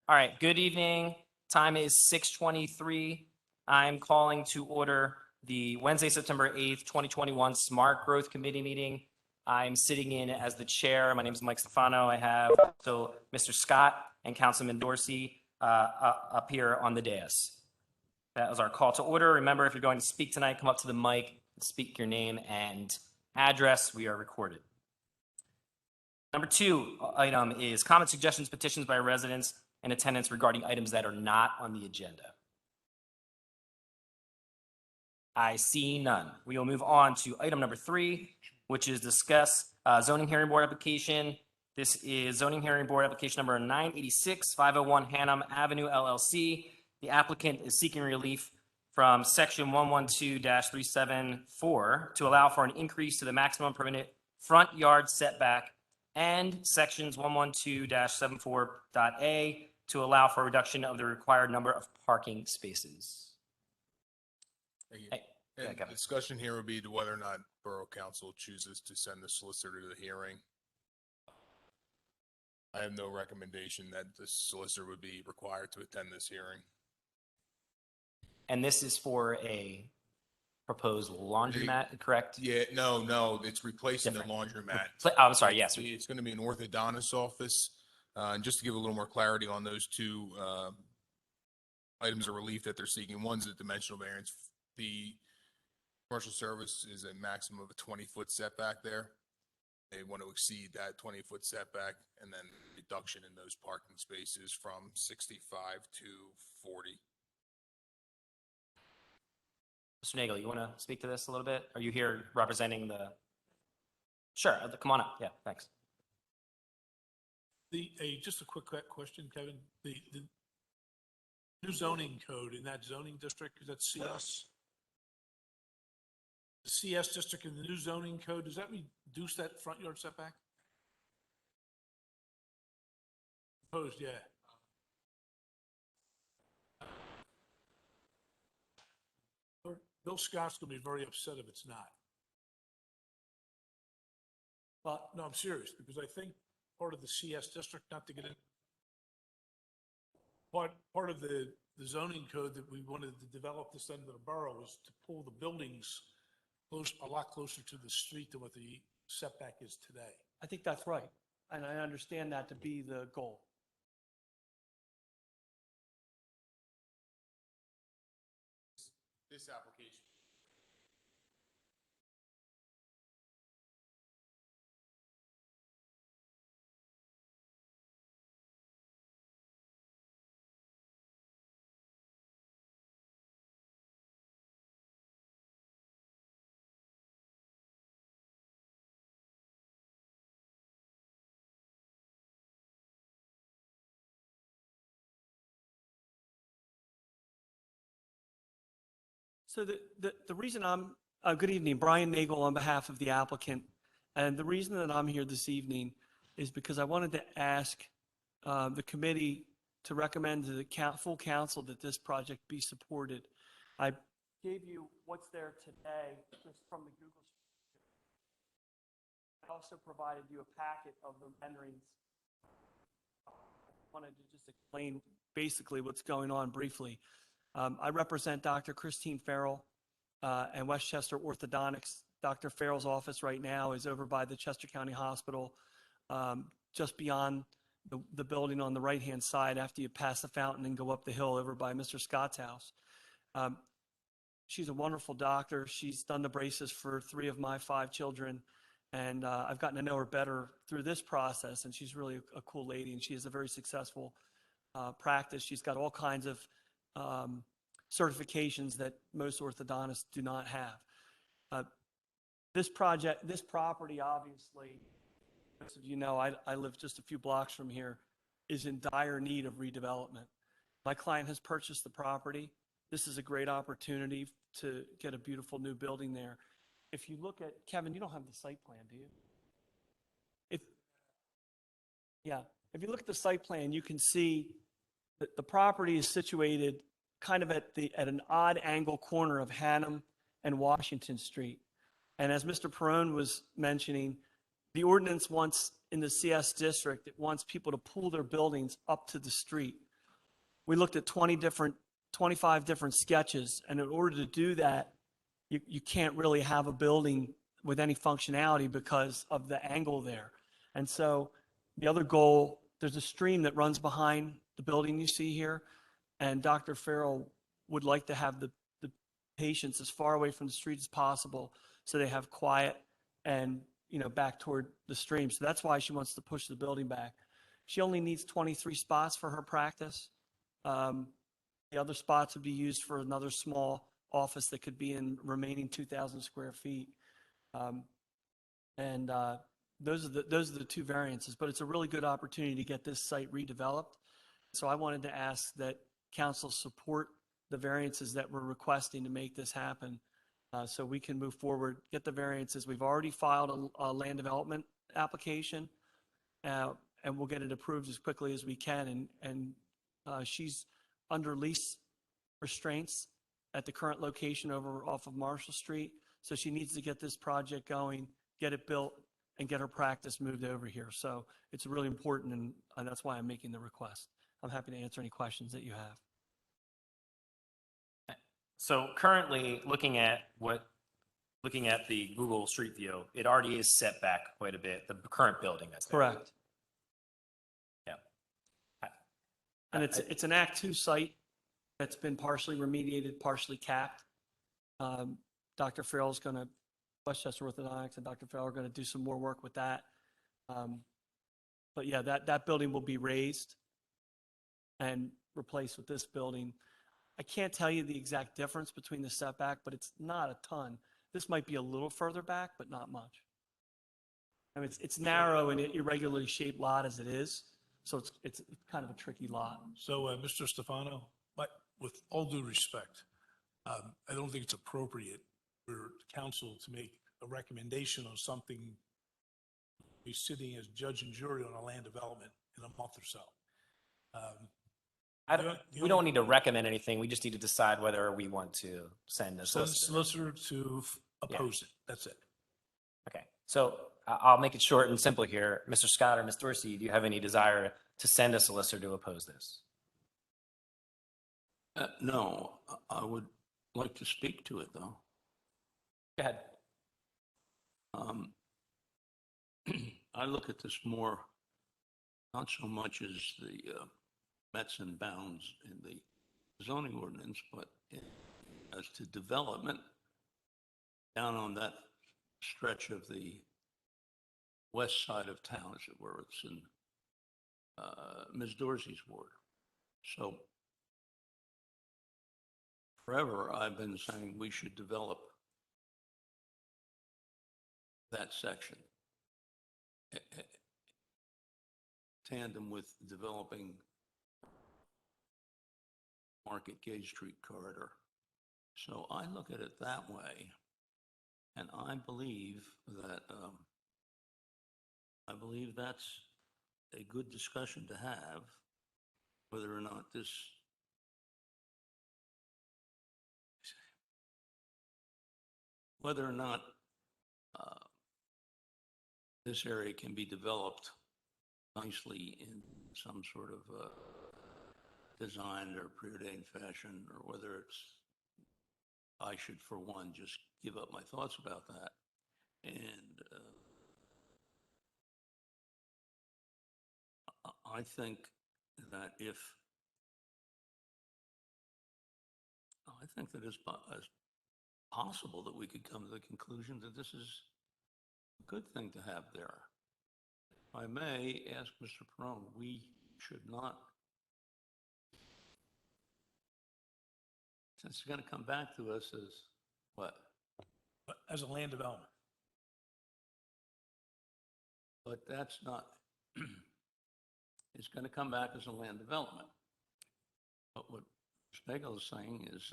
All right, good evening. Time is 6:23. I'm calling to order the Wednesday, September 8th, 2021 Smart Growth Committee meeting. I'm sitting in as the chair. My name is Mike Stefano. I have also Mr. Scott and Councilman Dorsey up here on the dais. That was our call to order. Remember, if you're going to speak tonight, come up to the mic, speak your name and address. We are recorded. Number 2 item is comment, suggestions, petitions by residents in attendance regarding items that are not on the agenda. I see none. We will move on to item number 3, which is discuss zoning hearing board application. This is zoning hearing board application number 986, 501 Hannum Avenue LLC. The applicant is seeking relief from section 112-374 to allow for an increase to the maximum permitted front yard setback and sections 112-74.a to allow for a reduction of the required number of parking spaces. Thank you. Hey, And the discussion here would be to whether or not Borough Council chooses to send the solicitor to the hearing. I have no recommendation that the solicitor would be required to attend this hearing. And this is for a proposed laundromat, correct? Yeah, no, it's replacing the Different. laundromat. Oh, I'm sorry, yes. It's going to be an orthodontist office. And just to give a little more clarity on those two items of relief that they're seeking, one's a dimensional variance. The commercial service is a maximum of a 20-foot setback there. They want to exceed that 20-foot setback and then reduction in those parking spaces from 65 to 40. Mr. Nagel, you want to speak to this a little bit? Are you here representing the? Sure, come on up. Yeah, thanks. Just a quick question, Kevin. The new zoning code in that zoning district, is that CS? The CS district in the new zoning code, does that reduce that front yard setback? Proposed, yeah. Bill Scott's gonna be very upset if it's not. Well, no, I'm serious, because I think part of the CS district, not to get in, part of the zoning code that we wanted to develop this end of the borough was to pull the buildings a lot closer to the street than what the setback is today. I think that's right. And I understand that to be the goal. This application. So the reason good evening, Brian Nagel on behalf of the applicant. And the reason that I'm here this evening is because I wanted to ask the committee to recommend to the full council that this project be supported. I gave you what's there today just from the Google. I also provided you a packet of the renderings. I wanted to just explain basically what's going on briefly. I represent Dr. Christine Farrell and Westchester Orthodontics. Dr. Farrell's office right now is over by the Chester County Hospital, just beyond the building on the right-hand side after you pass the fountain and go up the hill over by Mr. Scott's house. She's a wonderful doctor. She's done the braces for 3 of my 5 children, and I've gotten to know her better through this process, and she's really a cool lady, and she has a very successful practice. She's got all kinds of certifications that most orthodontists do not have. This property, obviously, most of you know, I live just a few blocks from here, is in dire need of redevelopment. My client has purchased the property. This is a great opportunity to get a beautiful new building there. If you look at, Kevin, you don't have the site plan, do you? If you look at the site plan, you can see that the property is situated kind of at an odd angle corner of Hannum and Washington Street. And as Mr. Perrone was mentioning, the ordinance wants in the CS district, it wants people to pull their buildings up to the street. we looked at 25 different sketches. And in order to do that, you can't really have a building with any functionality because of the angle there. And so the other goal, there's a stream that runs behind the building you see here. And Dr. Farrell would like to have the patients as far away from the street as possible so they have quiet and, back toward the stream. So that's why she wants to push the building back. She only needs 23 spots for her practice. The other spots would be used for another small office that could be in remaining 2,000 square feet. Those are the two variances, but it's a really good opportunity to get this site redeveloped. So I wanted to ask that council support the variances that we're requesting to make this happen, so we can move forward, get the variances. We've already filed a land development application, and we'll get it approved as quickly as we can. And she's under lease restraints at the current location over off of Marshall Street. So she needs to get this project going, get it built, and get her practice moved over here. So it's really important, and that's why I'm making the request. I'm happy to answer any questions that you have. So currently, looking at the Google Street View, it already is set back quite a bit, the current building that's there. Correct. Yeah. And it's an Act 2 site that's been partially remediated, partially capped. Dr. Farrell's going to, Westchester Orthodontics and Dr. Farrell are going to do some more work with that. But yeah, that building will be raised and replaced with this building. I can't tell you the exact difference between the setback, but it's not a ton. This might be a little further back, but not much. I mean, it's narrow and irregularly shaped lot as it is, so it's kind of a tricky lot. So, Mr. Stefano, but with all due respect, I don't think it's appropriate for council to make a recommendation on something, be sitting as judge and jury on a land development in a month or so. We don't need to recommend anything. We just need to decide whether we want to send a Send solicitor. solicitor to oppose it. That's it. Okay, so I'll make it short and simple here. Mr. Scott or Ms. Dorsey, do you have any desire to send a solicitor to oppose this? No, I would like to speak to it, though. Go ahead. I look at this more, not so much as the mets and bounds in the zoning ordinance, but as to development down on that stretch of the west side of town, as it were. It's in Ms. Dorsey's ward. So forever, I've been saying we should develop that section tandem with developing Market Gate Street corridor. So I look at it that way, and I believe that that's a good discussion to have, whether or not this area can be developed nicely in some sort of designed or preordained fashion, or whether I should, for one, just give up my thoughts about that. And I think that it's possible that we could come to the conclusion that this is a good thing to have there. If I may ask Mr. Perone, we should not, since it's going to come back to us as what? But as a land development, But that's not, it's going to come back as a land development. But what Spiegel is saying is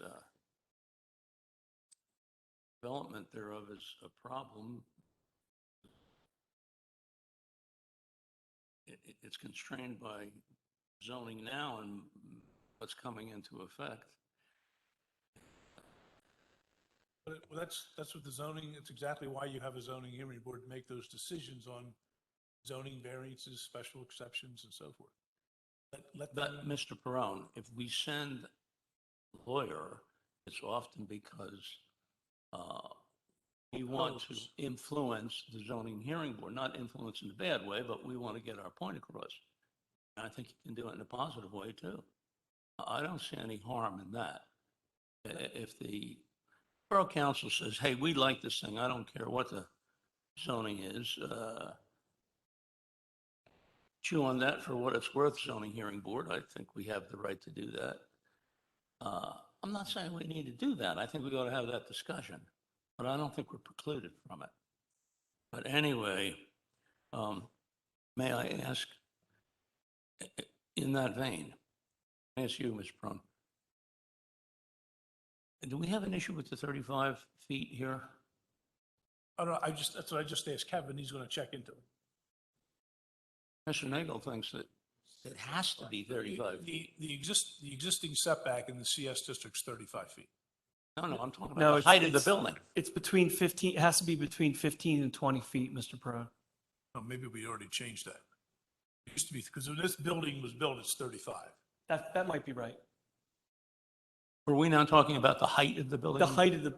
development thereof is a problem. It's constrained by zoning now and what's coming into effect. but that's what the zoning, it's exactly why you have a zoning hearing board to make those decisions on zoning variances, special exceptions, and so forth. Let But, them, Mr. Perone, if we send a lawyer, it's often because we want to Oppose. influence the zoning hearing board, not influence in a bad way, but we want to get our point across. And I think you can do it in a positive way, too. I don't see any harm in that. If the Borough Council says, hey, we like this thing, I don't care what the zoning is, chew on that for what it's worth, zoning hearing board. I think we have the right to do that. I'm not saying we need to do that. I think we ought to have that discussion, but I don't think we're precluded from it. But anyway, may I ask, in that vein, ask you, Mr. Prone, do we have an issue with the 35 feet here? I don't know, that's what I just asked Kevin, he's gonna check into it. Mr. Nagel thinks that it has to be 35 feet. The existing setback in the CS district's 35 feet. No, I'm talking No, about the height of the it's- building. It's between 15, it has to be between 15 and 20 feet, Mr. Perone. Oh, maybe we already changed that. It used to be, because when this building was built, it's 35. That might be right. Were we now talking about the height of the building? The height of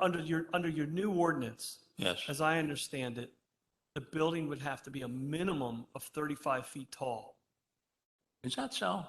under your new ordinance, Yes. as I understand it, the building would have to be a minimum of 35 feet tall. Is that so?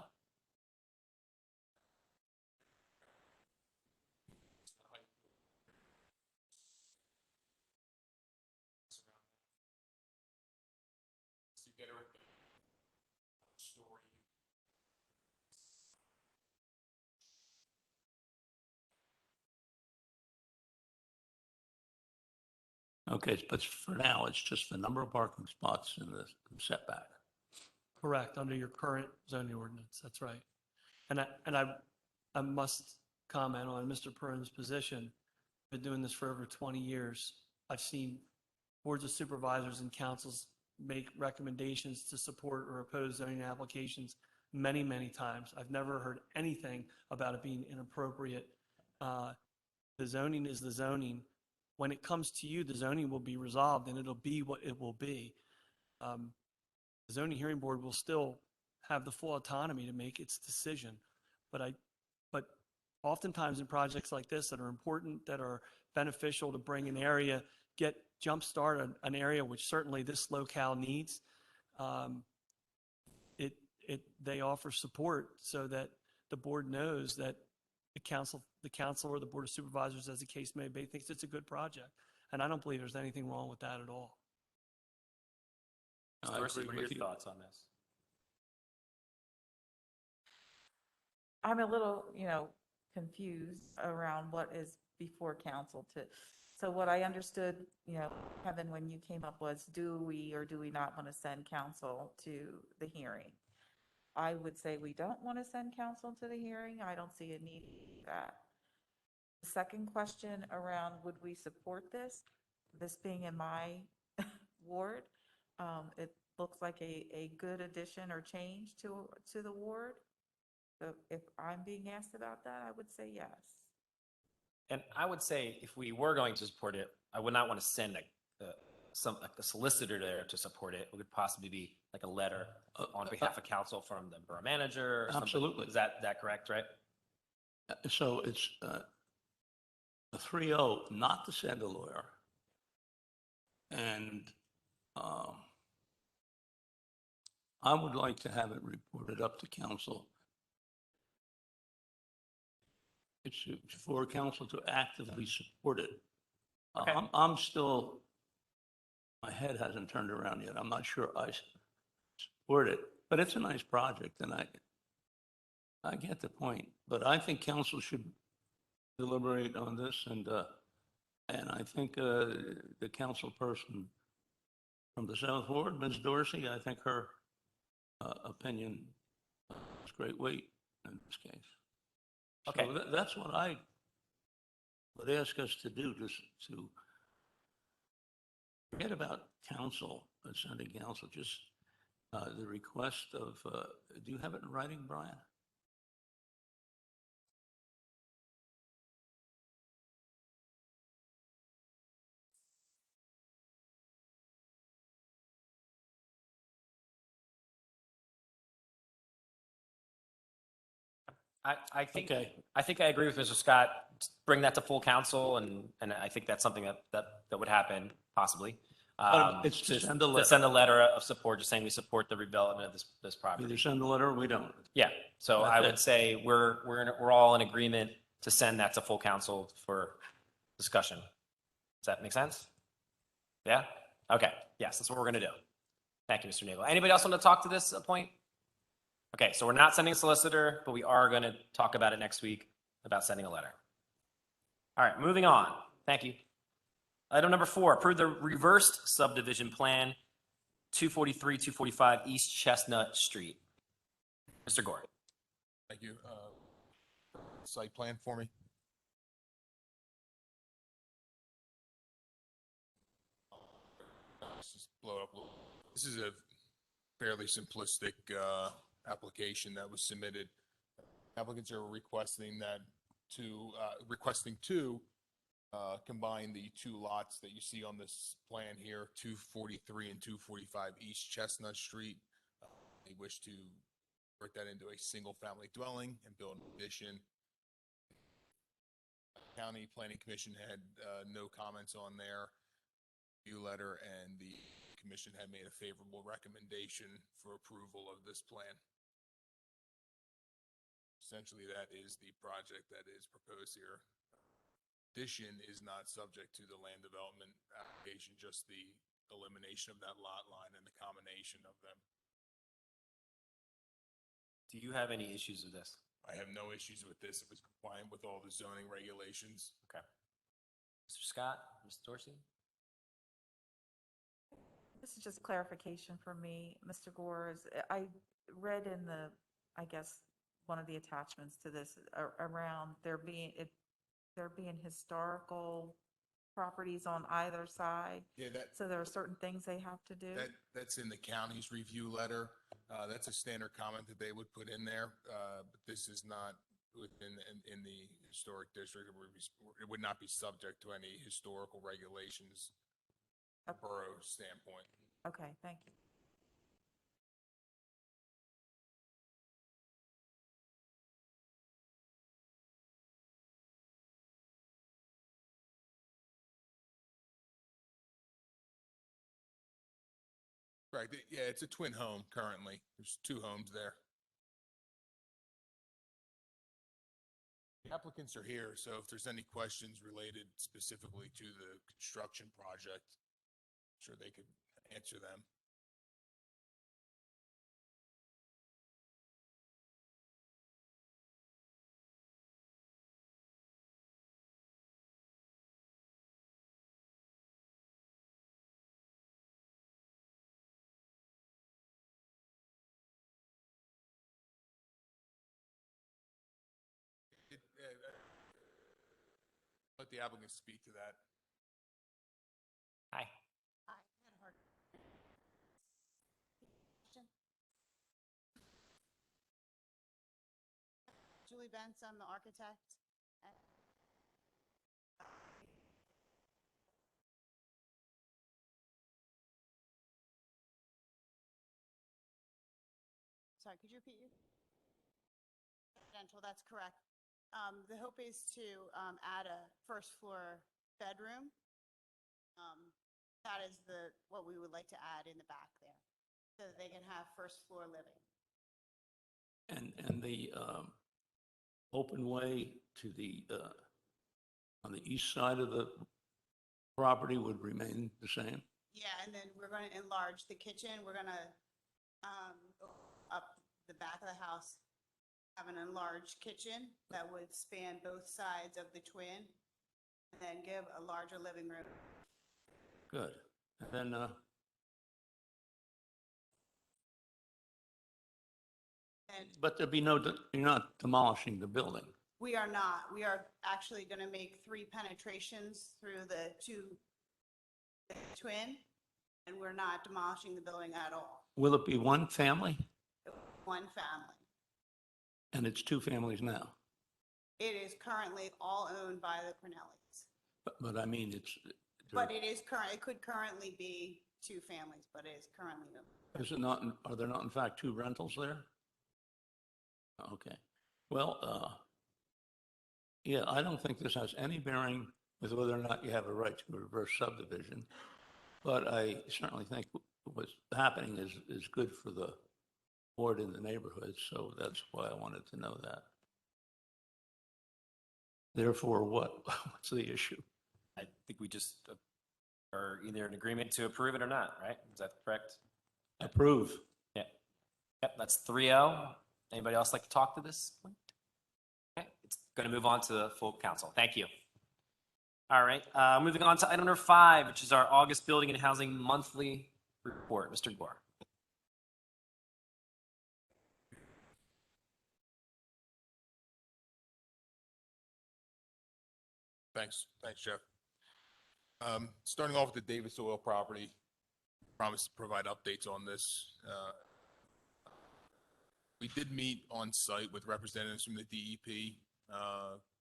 Okay, but for now, it's just the number of parking spots in the setback. Correct, under your current zoning ordinance, that's right. I must comment on Mr. Perrin's position. Been doing this for over 20 years. I've seen boards of supervisors and councils make recommendations to support or oppose zoning applications many, many times. I've never heard anything about it being inappropriate. The zoning is the zoning. When it comes to you, the zoning will be resolved and it'll be what it will be. The zoning hearing board will still have the full autonomy to make its decision. But oftentimes in projects like this that are important, that are beneficial to bring an area, jumpstart an area which certainly this locale needs, they offer support so that the board knows that the council or the board of supervisors, as the case may be, thinks it's a good project. And I don't believe there's anything wrong with that at all. I Dorsey, agree what are your with you. thoughts on this? I'm a little, confused around what is before council to, so what I understood, Kevin, when you came up was, do we or do we not want to send council to the hearing? I would say we don't want to send council to the hearing. I don't see a need for that. The second question around, would we support this being in my ward? It looks like a good addition or change to the ward. So if I'm being asked about that, I would say yes. And I would say if we were going to support it, I would not want to send a solicitor there to support it. It would possibly be like a letter on behalf of council from the borough manager or something. Absolutely. Is that correct, right? So it's a 3-0, not to send a lawyer. And I would like to have it reported up to council. It's for council to actively support it. Okay. I'm still, my head hasn't turned around yet. I'm not sure I support it, but it's a nice project and I get the point. But I think council should deliberate on this and I think the council person from the South Ward, Ms. Dorsey, I think her opinion has great weight in this case. Okay. So that's what I would ask us to do, just to forget about council, sending council, just the request of, do you have it in writing, Brian? I think, Okay. I think I agree with Mr. Scott. Bring that to full council and I think that's something that would happen possibly. It's to send a To letter. send a letter of support, just saying we support the redevelopment of this property. Either send a letter or we don't. Yeah, so That's I it. would say we're all in agreement to send that to full council for discussion. Does that make sense? Yeah? Okay, yes, that's what we're gonna do. Thank you, Mr. Nagel. Anybody else want to talk to this point? Okay, so we're not sending a solicitor, but we are gonna talk about it next week, about sending a letter. All right, moving on. Thank you. Item number 4, approve the reversed subdivision plan, 243, 245 East Chestnut Street. Mr. Gore. Thank you. Site plan for me? Let's just blow it up a little. This is a fairly simplistic application that was submitted. Applicants are requesting to combine the two lots that you see on this plan here, 243 and 245 East Chestnut Street. They wish to convert that into a single-family dwelling and build an addition. County Planning Commission had no comments on their review letter, and the commission had made a favorable recommendation for approval of this plan. Essentially, that is the project that is proposed here. Addition is not subject to the land development application, just the elimination of that lot line and the combination of them. Do you have any issues with this? I have no issues with this. It was compliant with all the zoning regulations. Okay. Mr. Scott, Ms. Dorsey? This is just clarification for me, Mr. Gore. I read in I guess, one of the attachments to this around there being historical properties on either side. Yeah, So there are certain things they have to do. that's in the county's review letter. That's a standard comment that they would put in there. But this is not within in the historic district. It would not be subject to any historical regulations from a borough standpoint. Okay, thank you. Right. Yeah, it's a twin home currently. There's 2 homes there. The applicants are here, so if there's any questions related specifically to the construction project, I'm sure they could answer them. Let the applicant speak to that. Hi. Julie Benz, I'm the architect. Sorry, could you repeat your? Residential, that's correct. The hope is to add a first floor bedroom. That is what we would like to add in the back there, so that they can have first floor living. And the open way to the, on the east side of the property would remain the same? Yeah, and then we're going to enlarge the kitchen. We're going to up the back of the house, have an enlarged kitchen that would span both sides of the twin, and then give a larger living room. Good. And then, And but there'd be you're not demolishing the building. we are not. We are actually going to make 3 penetrations through the twin, and we're not demolishing the building at all. Will it be one family? One family. And it's 2 families now? It is currently all owned by the Cornellis. But I mean, But it could currently be 2 families, but it is currently owned. is it not, are there not in fact 2 rentals there? Okay. Well, yeah, I don't think this has any bearing with whether or not you have a right to reverse subdivision. But I certainly think what's happening is good for the board in the neighborhood, so that's why I wanted to know that. Therefore, what? What's the issue? I think we just are either in agreement to approve it or not, right? Is that correct? Approve. Yeah. Yep, that's 3-0. Anybody else like to talk to this? Okay, it's going to move on to the full council. Thank you. All right, moving on to item number 5, which is our August Building and Housing Monthly Report. Mr. Gore. Thanks, Jeff. Starting off with the Davis Oil property, promise to provide updates on this. We did meet on site with representatives from the DEP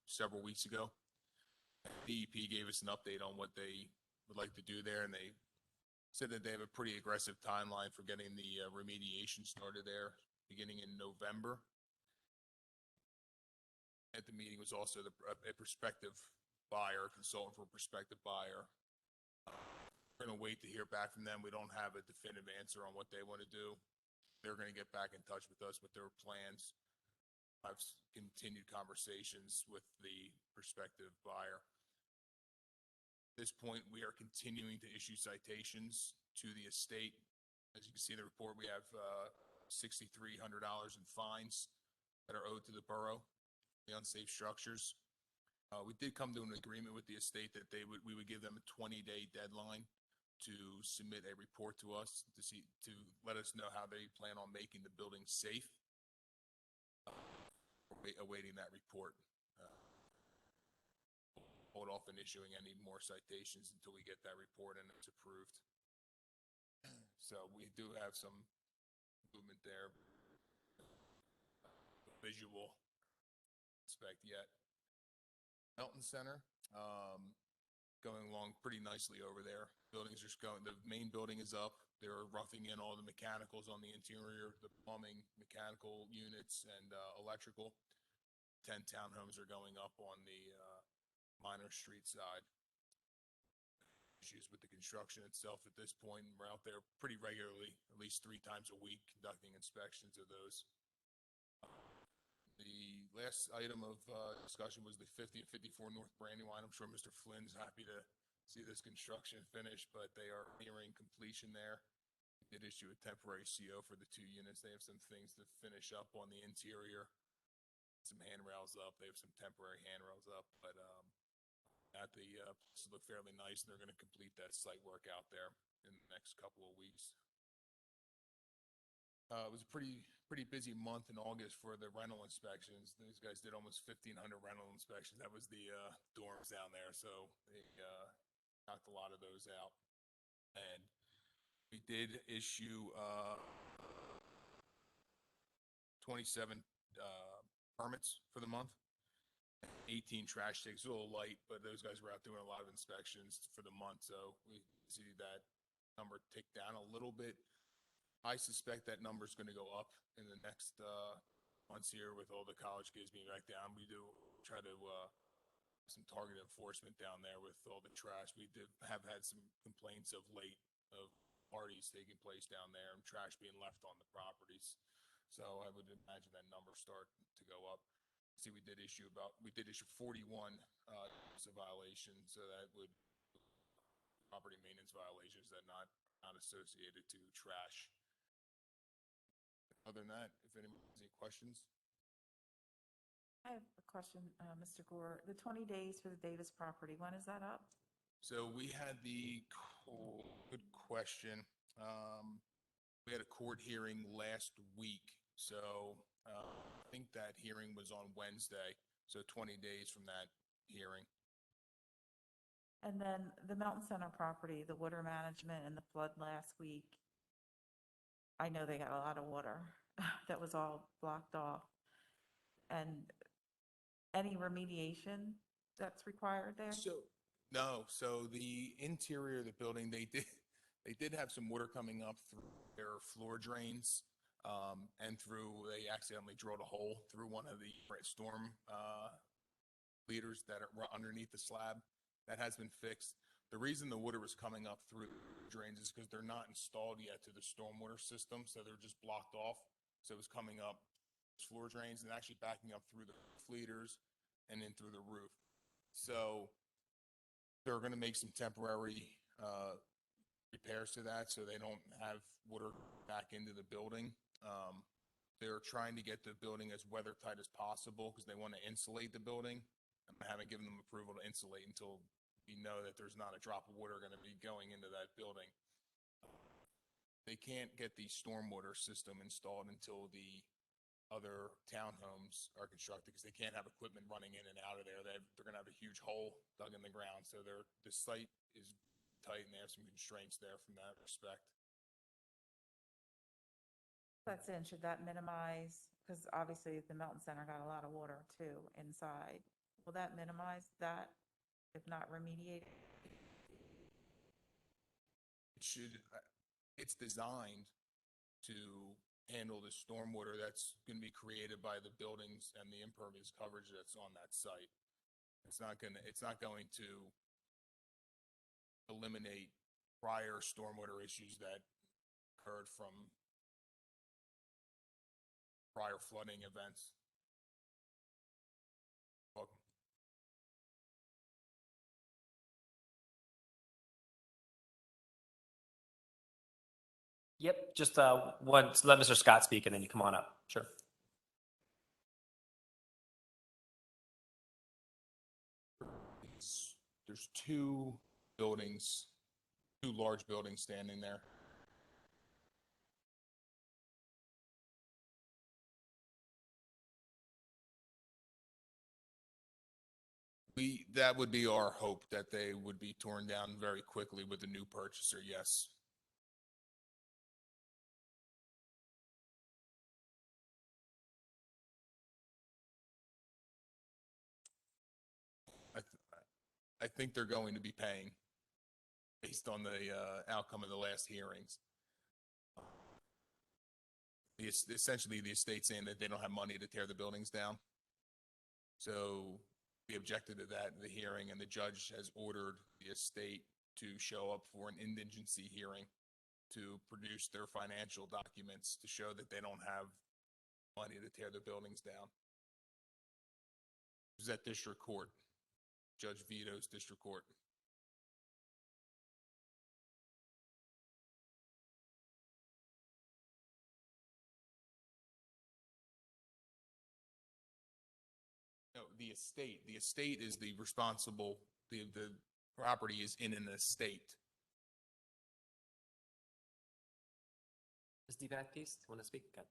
several weeks ago. DEP gave us an update on what they would like to do there, and they said that they have a pretty aggressive timeline for getting the remediation started there, beginning in November. At the meeting was also a prospective buyer, consultant for a prospective buyer. We're going to wait to hear back from them. We don't have a definitive answer on what they want to do. They're going to get back in touch with us with their plans. I've continued conversations with the prospective buyer. At this point, we are continuing to issue citations to the estate. As you can see in the report, we have $6,300 in fines that are owed to the borough, the unsafe structures. We did come to an agreement with the estate that we would give them a 20-day deadline to submit a report to us to let us know how they plan on making the building safe. Awaiting that report. Hold off on issuing any more citations until we get that report and it's approved. So we do have some movement there. Visual aspect yet. Melton Center, going along pretty nicely over there. Buildings are going, the main building is up. They're roughing in all the mechanicals on the interior, the plumbing, mechanical units, and electrical. 10 townhomes are going up on the Minor Street side. Issues with the construction itself at this point. We're out there pretty regularly, at least 3 times a week, conducting inspections of those. The last item of discussion was the 50 and 54 North Brandywine. I'm sure Mr. Flynn's happy to see this construction finished, but they are nearing completion there. They did issue a temporary CO for the 2 units. They have some things to finish up on the interior. Some handrails up. They have some temporary handrails up, but at the places look fairly nice, and they're going to complete that site work out there in the next couple of weeks. It was a pretty busy month in August for the rental inspections. These guys did almost 1,500 rental inspections. That was the dorms down there, so they knocked a lot of those out. And we did issue 27 permits for the month. 18 trash takes, a little light, but those guys were out doing a lot of inspections for the month, so we see that number tick down a little bit. I suspect that number is going to go up in the next months here with all the college kids being back down. We do try to some targeted enforcement down there with all the trash. We have had some complaints of late of parties taking place down there and trash being left on the properties. So I would imagine that number start to go up. See, we did issue 41 violations, so that would property maintenance violations that not associated to trash. Other than that, if anyone has any questions. I have a question, Mr. Gore. The 20 days for the Davis property, when is that up? So we had good question. We had a court hearing last week. So I think that hearing was on Wednesday. So 20 days from that hearing. And then the Mountain Center property, the water management and the flood last week, I know they got a lot of water that was all blocked off. And any remediation that's required there? No. So the interior of the building, they did have some water coming up through their floor drains. and they accidentally drilled a hole through one of the storm leaders that are underneath the slab. That has been fixed. The reason the water was coming up through drains is because they're not installed yet to the stormwater system, so they're just blocked off. So it was coming up floor drains and actually backing up through the leaders and in through the roof. So they're going to make some temporary repairs to that so they don't have water back into the building. They're trying to get the building as weather tight as possible because they want to insulate the building. I haven't given them approval to insulate until we know that there's not a drop of water going to be going into that building. They can't get the stormwater system installed until the other townhomes are constructed because they can't have equipment running in and out of there. They're going to have a huge hole dug in the ground. So the site is tight and they have some constraints there from that respect. That's in, should that minimize, because obviously the Melton Center got a lot of water too inside. Will that minimize that, if not remediate? It's designed to handle the stormwater that's going to be created by the buildings and the impervious coverage that's on that site. It's not going to eliminate prior stormwater issues that occurred from prior flooding events. Welcome. Yep, just let Mr. Scott speak and then you come on up. Sure. There's two large buildings standing there. That would be our hope, that they would be torn down very quickly with a new purchaser, yes. I think they're going to be paying based on the outcome of the last hearings. Essentially, the estate's saying that they don't have money to tear the buildings down. So we objected to that in the hearing, and the judge has ordered the estate to show up for an indigency hearing to produce their financial documents to show that they don't have money to tear the buildings down. It was at district court, Judge Vito's district court. No, the estate is the responsible, the property is in an estate. Ms. DeBaptiste, want to speak? Okay.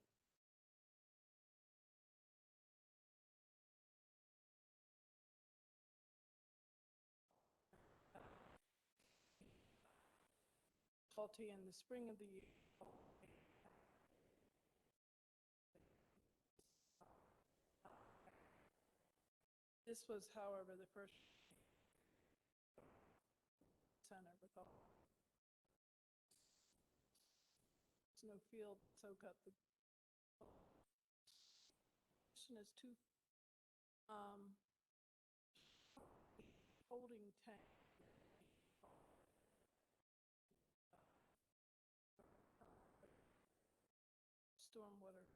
Difficulty in the spring of the year. This was, however, the first center with all snow field soak up the question is two holding tank. Stormwater.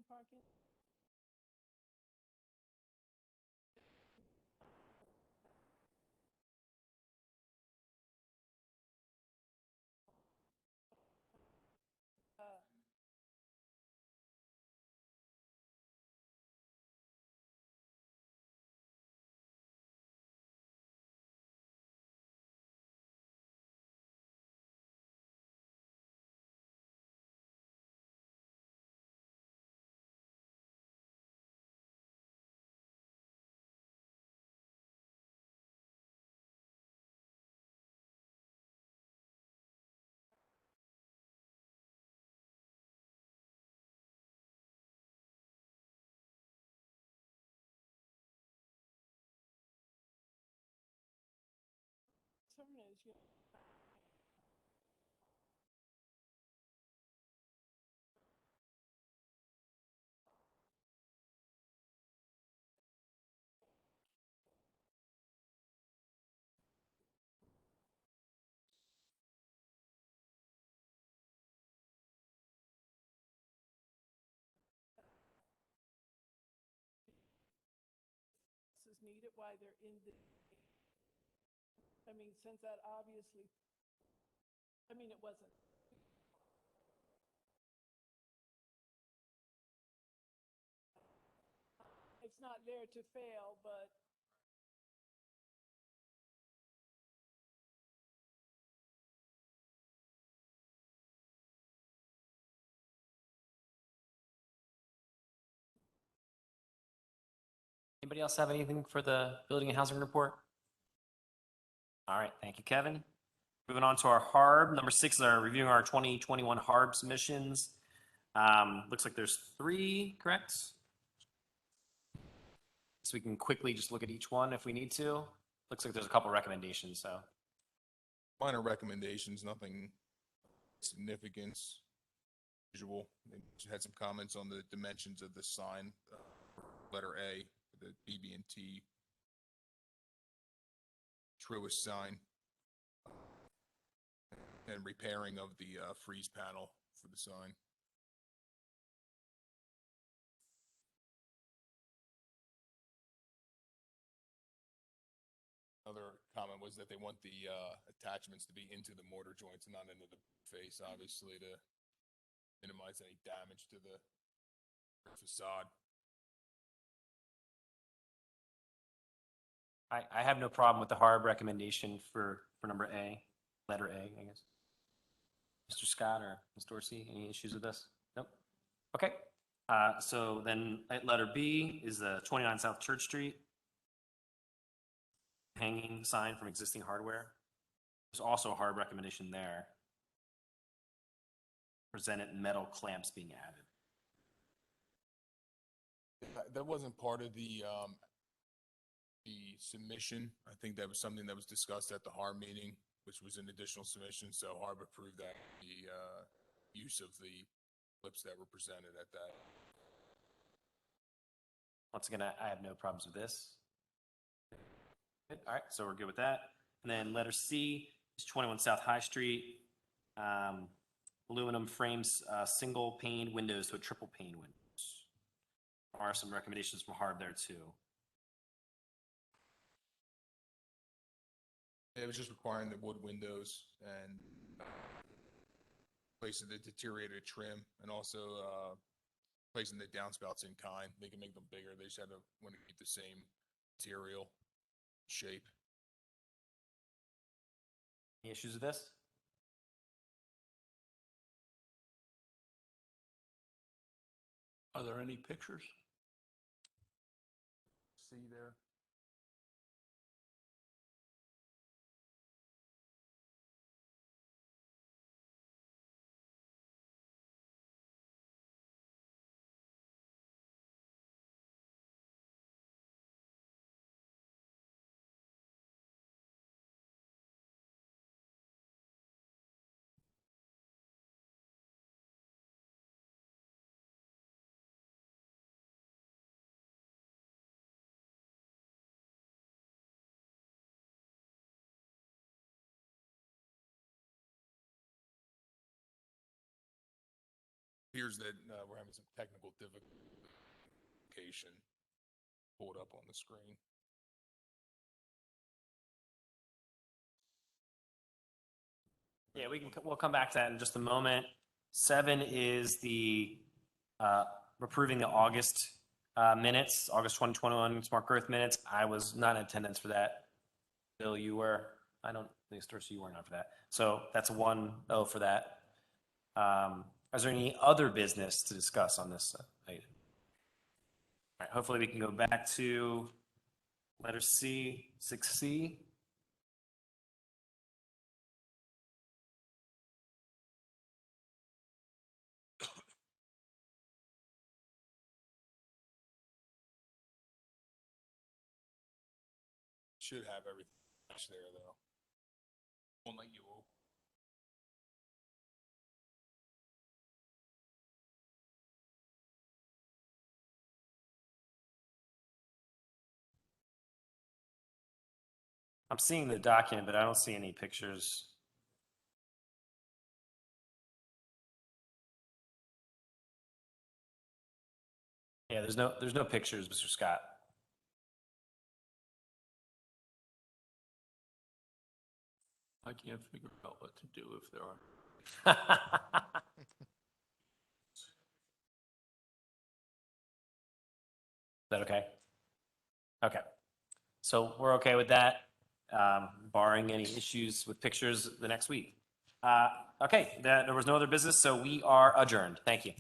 Parking. is, you know, is needed, why they're in the, I mean, since that obviously, I mean, it wasn't. It's not there to fail, but Anybody else have anything for the building and housing report? All right, thank you, Kevin. Moving on to our HARB. Number 6 is our reviewing our 2021 HARB submissions. Looks like there's 3, correct? So we can quickly just look at each one if we need to. Looks like there's a couple recommendations, so. Minor recommendations, nothing significance. Usual. They just had some comments on the dimensions of the sign, letter A, the BB&T Truist sign, and repairing of the freeze panel for the sign. Another comment was that they want the attachments to be into the mortar joints and not into the face, obviously, to minimize any damage to the facade. I have no problem with the HARB recommendation for number A, letter A, I guess. Mr. Scott or Ms. Dorsey, any issues with this? Nope. Okay. So then at letter B is the 29 South Church Street. Hanging sign from existing hardware. There's also a HARB recommendation there. Presented metal clamps being added. That wasn't part of the submission. I think that was something that was discussed at the HARB meeting, which was an additional submission. So HARB approved that, the use of the clips that were presented at that. Once again, I have no problems with this. Good. All right, so we're good with that. And then letter C is 21 South High Street. Aluminum frames, single pane windows to a triple pane windows. There are some recommendations from HARB there too. It was just requiring the wood windows and placing the deteriorated trim, and also placing the downspouts in kind. They can make them bigger. They just had to want to keep the same material shape. Any issues with this? Are there any pictures? See there? Appears that we're having some technical difficulty. Pulled up on the screen. Yeah, we'll come back to that in just a moment. 7 is the approving the August minutes, August 2021 Smart Growth minutes. I was not in attendance for that. Bill, you were. I don't think Dorsey, you weren't on for that. So that's a 1-0 for that. Is there any other business to discuss on this item? All right, hopefully we can go back to letter C, 6C. Should have everything there though. Won't let you open. I'm seeing the document, but I don't see any pictures. Yeah, there's no pictures, Mr. Scott. I can't figure out what to do if there are. Is that okay? Okay. So we're okay with that, barring any issues with pictures the next week. Okay, there was no other business, so we are adjourned. Thank you.